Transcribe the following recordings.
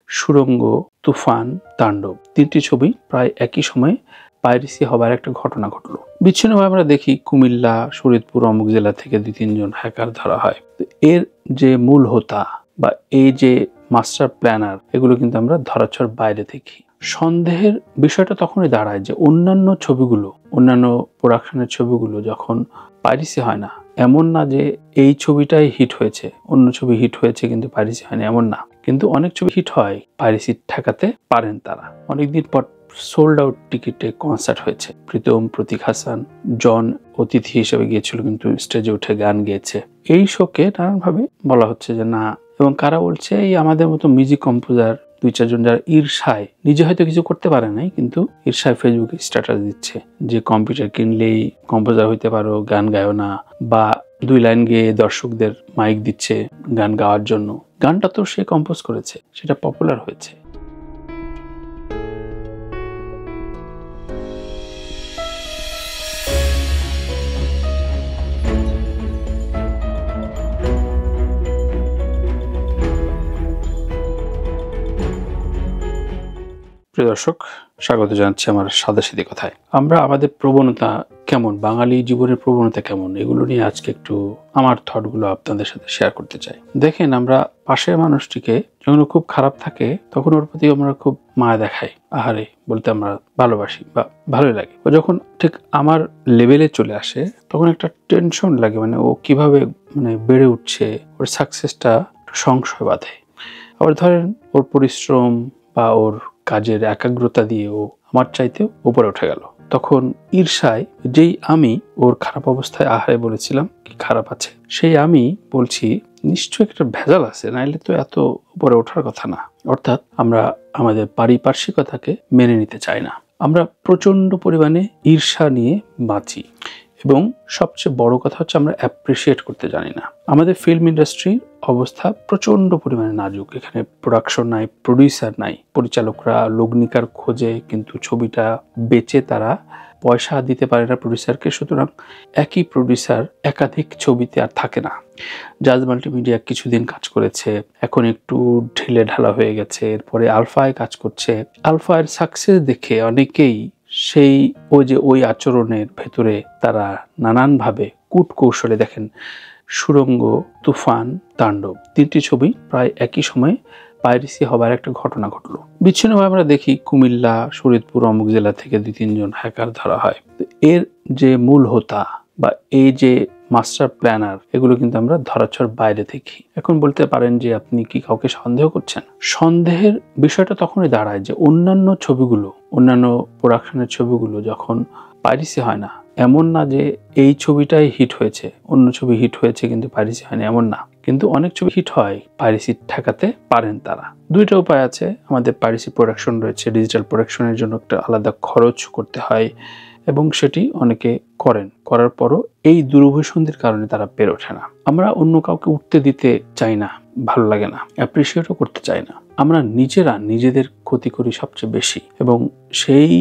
সুড়ঙ্গ, তুফান, তাণ্ডব তিনটি ছবি প্রায় একই সময়ে পাইরেসি হবার একটা ঘটনা ঘটলো। বিচ্ছিন্নভাবে আমরা দেখি কুমিল্লা, শরীয়তপুর অমুক জেলা থেকে 2-3 জন হ্যাকার ধরা হয়। তো এর যে মূল হোতা বা এই যে মাস্টার প্ল্যানার, এগুলো কিন্তু আমরা ধরাছোঁয়ার বাইরে দেখি। সন্দেহের বিষয়টা তখনই দাঁড়ায় যে অন্যান্য প্রোডাকশনের ছবিগুলো যখন পাইরেসি হয় না, এমন না যে এই ছবিটাই হিট হয়েছে, অন্য ছবি হিট হয়েছে কিন্তু পাইরেসি হয়নি, এমন না। কিন্তু অনেক ছবি হিট হয়, পাইরেসি ঠেকাতে পারেন তারা। অনেকদিন পর সোল্ড আউট টিকিটে কনসার্ট হয়েছে। প্রীতম, প্রতীক হাসান, জন অতিথি হিসেবে গিয়েছিল, কিন্তু স্টেজে উঠে গান গেয়েছে। এই শোকে নানানভাবে বলা হচ্ছে যে না, এবং কারা বলছে এই আমাদের মতো মিউজিক কম্পোজার 2-4 জন যারা ঈর্ষায়, নিজে হয়তো কিছু করতে পারে নাই, কিন্তু ঈর্ষায় ফেসবুকে স্ট্যাটাস দিচ্ছে যে কম্পিউটার কিনলেই কম্পোজার হইতে পারো, গান গায়ো না, বা 2 লাইন গেয়ে দর্শকদের মাইক দিচ্ছে গান গাওয়ার জন্য। গানটা তো সে কম্পোজ করেছে, সেটা পপুলার হয়েছে। প্রিয় দর্শক, স্বাগত জানাচ্ছি আমার সাদাসিধে কথায়। আমরা আমাদের প্রবণতা কেমন, বাঙালি জীবনের প্রবণতা কেমন, এগুলো নিয়ে আজকে একটু আমার থটগুলো আপনাদের সাথে শেয়ার করতে চাই। দেখেন, আমরা পাশের মানুষটিকে যখন খুব খারাপ থাকে তখন ওর প্রতি আমরা খুব মায়া দেখাই, আহারে বলতে আমরা ভালোবাসি বা ভালোই লাগে। ও যখন ঠিক আমার লেভেলে চলে আসে তখন একটা টেনশন লাগে, মানে ও কিভাবে বেড়ে উঠছে, ওর সাকসেসটা সংশয় বাঁধে। আবার ধরেন ওর পরিশ্রম বা ওর কাজের একাগ্রতা দিয়ে ও আমার চাইতেও উপরে উঠে গেল, তখন ঈর্ষায় যেই আমি ওর খারাপ অবস্থায় আহারে বলেছিলাম কি খারাপ আছে, সেই আমি বলছি নিশ্চয়ই একটা ভেজাল আছে, নাইলে তো এত উপরে ওঠার কথা না। অর্থাৎ আমরা আমাদের পারিপার্শ্বিকতাকে মেনে নিতে চাই না, আমরা প্রচন্ড পরিমাণে ঈর্ষা নিয়ে বাঁচি, এবং সবচেয়ে বড় কথা হচ্ছে আমরা অ্যাপ্রিসিয়েট করতে জানি না। আমাদের ফিল্ম ইন্ডাস্ট্রির অবস্থা প্রচন্ড পরিমাণে নাজুক। এখানে প্রোডাকশন নাই, প্রডিউসার নাই, পরিচালকরা লগ্নিকার খোঁজে, কিন্তু ছবিটা বেচে তারা পয়সা দিতে পারে না প্রডিউসারকে, সুতরাং একই প্রডিউসার একাধিক ছবিতে আর থাকে না। জাজ মাল্টিমিডিয়া কিছুদিন কাজ করেছে, এখন একটু ঢিলে ঢালা হয়ে গেছে, এরপরে আলফায় কাজ করছে। আলফার সাকসেস দেখে অনেকেই সেই ওই আচরণের ভেতরে তারা নানানভাবে কূটকৌশলে, দেখেন সুড়ঙ্গ, তুফান, তাণ্ডব তিনটি ছবি প্রায় একই সময়ে পাইরেসি হবার একটা ঘটনা ঘটলো। বিচ্ছিন্নভাবে আমরা দেখি কুমিল্লা, শরীয়তপুর অমুক জেলা থেকে 2-3 জন হ্যাকার ধরা হয়। তো এর যে মূল হোতা বা এই যে মাস্টার প্ল্যানার, এগুলো কিন্তু আমরা ধরাছোঁয়ার বাইরে দেখি। এখন বলতে পারেন যে আপনি কি কাউকে সন্দেহ করছেন? সন্দেহের বিষয়টা তখনই দাঁড়ায় যে অন্যান্য প্রোডাকশনের ছবিগুলো যখন পাইরেসি হয় না, এমন না যে এই ছবিটাই হিট হয়েছে, অন্য ছবি হিট হয়েছে কিন্তু পাইরেসি হয়নি, এমন না। কিন্তু অনেক ছবি হিট হয়, পাইরেসি ঠেকাতে পারেন তারা। দুইটা উপায় আছে। আমাদের পাইরেসি প্রোডাকশন রয়েছে, ডিজিটাল প্রোডাকশনের জন্য একটা আলাদা খরচ করতে হয়, এবং সেটি অনেকে করার পরও এই দুরভিসন্ধির কারণে তারা পেরে ওঠে না। আমরা অন্য কাউকে উঠতে দিতে চাই না, ভালো লাগে না, অ্যাপ্রিসিয়েটও করতে চাই না। আমরা নিজেরা নিজেদের ক্ষতি করি সবচেয়ে বেশি, এবং সেই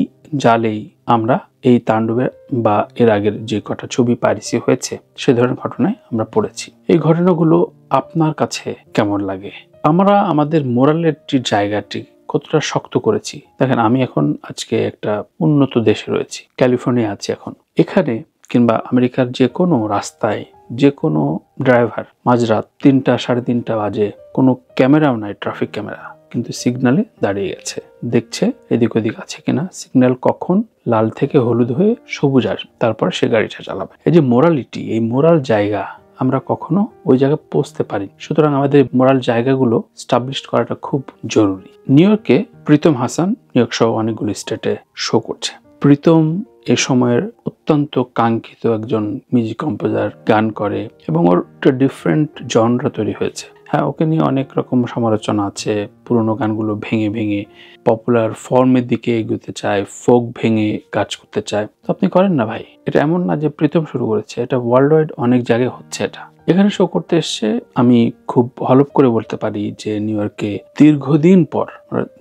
জালেই আমরা এই তাণ্ডবের বা এর আগের যে কটা ছবি পাইরেসি হয়েছে সে ধরনের ঘটনায় আমরা পড়েছি। এই ঘটনাগুলো আপনার কাছে কেমন লাগে? আমরা আমাদের মোরালের জায়গাটি কতটা শক্ত করেছি? দেখেন, আমি এখন আজকে একটা উন্নত দেশে রয়েছি, ক্যালিফোর্নিয়া আছি এখন। এখানে কিংবা আমেরিকার যে কোনো রাস্তায় যে কোনো ড্রাইভার মাঝরাত 3টা 3:30 বাজে, কোনো ক্যামেরাও নাই, ট্রাফিক ক্যামেরা, কিন্তু সিগন্যালে দাঁড়িয়ে গেছে, দেখছে এদিক ওদিক আছে কিনা, সিগন্যাল কখন লাল থেকে হলুদ হয়ে সবুজ আসবে, তারপর সে গাড়িটা চালাবে। এই যে মোরালিটি, এই মোরাল জায়গা আমরা কখনো ওই জায়গায় পৌঁছতে পারি। সুতরাং আমাদের মোরাল জায়গাগুলো স্টাবলিশ করাটা খুব জরুরি। নিউ ইয়র্কে প্রীতম হাসান নিউ ইয়র্ক সহ অনেকগুলো স্টেটে শো করছে। প্রীতম এ সময়ের অত্যন্ত কাঙ্ক্ষিত একজন মিউজিক কম্পোজার, গান করে, এবং ওর একটা ডিফারেন্ট জনরা তৈরি হয়েছে। হ্যাঁ, ওকে নিয়ে অনেক রকম সমালোচনা আছে, পুরোনো গানগুলো ভেঙে ভেঙে পপুলার ফর্মের দিকে এগোতে চায়, ফোক ভেঙে কাজ করতে চায়। তো আপনি করেন না ভাই, এটা এমন না যে প্রীতম শুরু করেছে, এটা ওয়ার্ল্ড ওয়াইড অনেক জায়গায় হচ্ছে। এটা এখানে শো করতে এসছে। আমি খুব হলপ করে বলতে পারি যে নিউ ইয়র্কে দীর্ঘদিন পর,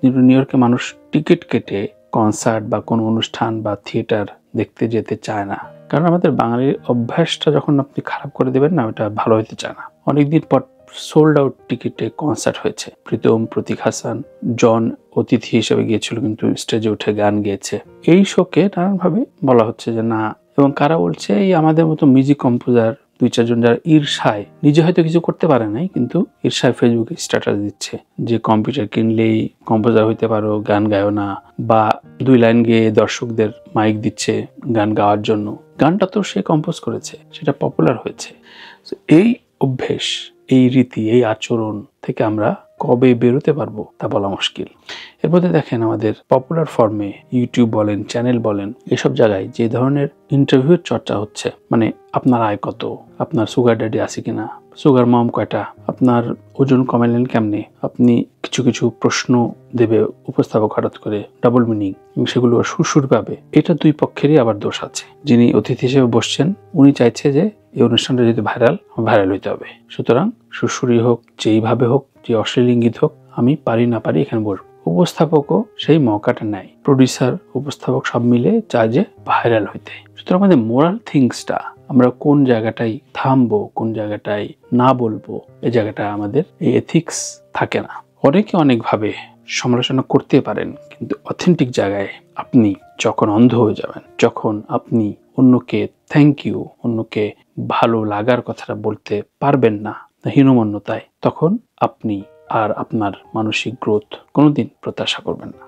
নিউ ইয়র্কে মানুষ টিকিট কেটে কনসার্ট বা কোনো অনুষ্ঠান বা থিয়েটার দেখতে যেতে চায় না, কারণ আমাদের বাঙালির অভ্যাসটা যখন আপনি খারাপ করে দেবেন না, ওটা ভালো হতে চায় না। অনেকদিন পর সোল্ড আউট টিকিটে কনসার্ট হয়েছে। প্রীতম, প্রতীক হাসান, জন অতিথি হিসেবে গিয়েছিল, কিন্তু স্টেজে উঠে গান গেয়েছে। এই শোকে নানানভাবে বলা হচ্ছে যে না, এবং কারা বলছে এই আমাদের মতো মিউজিক কম্পোজার 2-4 জন যারা ঈর্ষায়, নিজে হয়তো কিছু করতে পারে নাই, কিন্তু ঈর্ষায় ফেসবুকে স্ট্যাটাস দিচ্ছে যে কম্পিউটার কিনলেই কম্পোজার হইতে পারো, গান গায়ো না, বা 2 লাইন গেয়ে দর্শকদের মাইক দিচ্ছে গান গাওয়ার জন্য। গানটা তো সে কম্পোজ করেছে, সেটা পপুলার হয়েছে। এই অভ্যেস, এই রীতি, এই আচরণ থেকে আমরা কবে বেরোতে পারবো তা বলা মুশকিল। এর মধ্যে দেখেন আমাদের পপুলার ফর্মে ইউটিউব বলেন, চ্যানেল বলেন, এসব জায়গায় যে ধরনের ইন্টারভিউর চর্চা হচ্ছে, মানে আপনার আয় কত, আপনার সুগার ড্যাডি আছে কিনা, সুগার মম কয়টা, আপনার ওজন কমালেন কেমনে, আপনি কিছু কিছু প্রশ্ন দেবে উপস্থাপক হঠাৎ করে ডাবল মিনিং, সেগুলো সুর পাবে। এটা 2 পক্ষেরই আবার দোষ আছে। যিনি অতিথি হিসেবে বসছেন উনি চাইছে যে এই অনুষ্ঠানটা যদি ভাইরাল হইতে হবে, সুতরাং সুরসুরি হোক, যেইভাবে হোক, যে অশ্লীল ইঙ্গিত হোক, আমি পারি না পারি এখানে বসবো। উপস্থাপকও সেই মৌকাটা নেয়, প্রডিউসার, উপস্থাপক সব মিলে চায় যে ভাইরাল হইতে। সুতরাং আমাদের মোরাল থিংসটা, আমরা কোন জায়গাটায় থামবো, কোন জায়গাটায় না বলবো, এই জায়গাটা আমাদের এই এথিক্স থাকে না। অনেকে অনেকভাবে সমালোচনা করতে পারেন, কিন্তু অথেন্টিক জায়গায় আপনি যখন অন্ধ হয়ে যাবেন, যখন আপনি অন্যকে থ্যাংক ইউ, অন্যকে ভালো লাগার কথাটা বলতে পারবেন না হীনমন্যতায়, তখন আপনি আর আপনার মানসিক গ্রোথ কোনোদিন প্রত্যাশা করবেন না।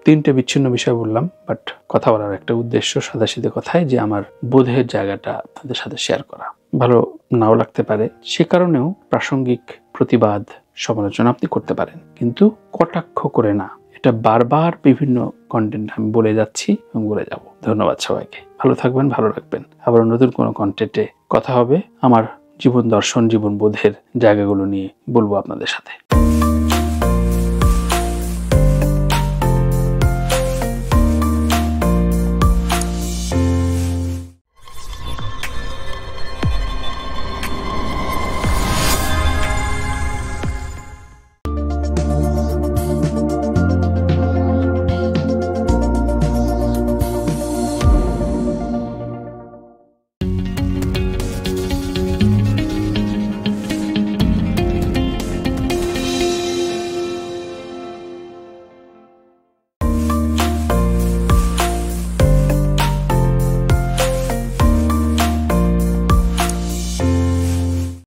3টে বিচ্ছিন্ন বিষয় বললাম, বাট কথা বলার একটা উদ্দেশ্য সাদাসিধে কথায় যে আমার বোধের জায়গাটা আপনাদের সাথে শেয়ার করা। ভালো নাও লাগতে পারে, সে কারণেও প্রাসঙ্গিক প্রতিবাদ, সমালোচনা আপনি করতে পারেন, কিন্তু কটাক্ষ করে না। এটা বারবার বিভিন্ন কন্টেন্ট আমি বলে যাচ্ছি এবং বলে যাব। ধন্যবাদ সবাইকে, ভালো থাকবেন, ভালো রাখবেন। আবার নতুন কোনো কন্টেন্টে কথা হবে, আমার জীবন দর্শন, জীবন বোধের জায়গাগুলো নিয়ে বলবো আপনাদের সাথে।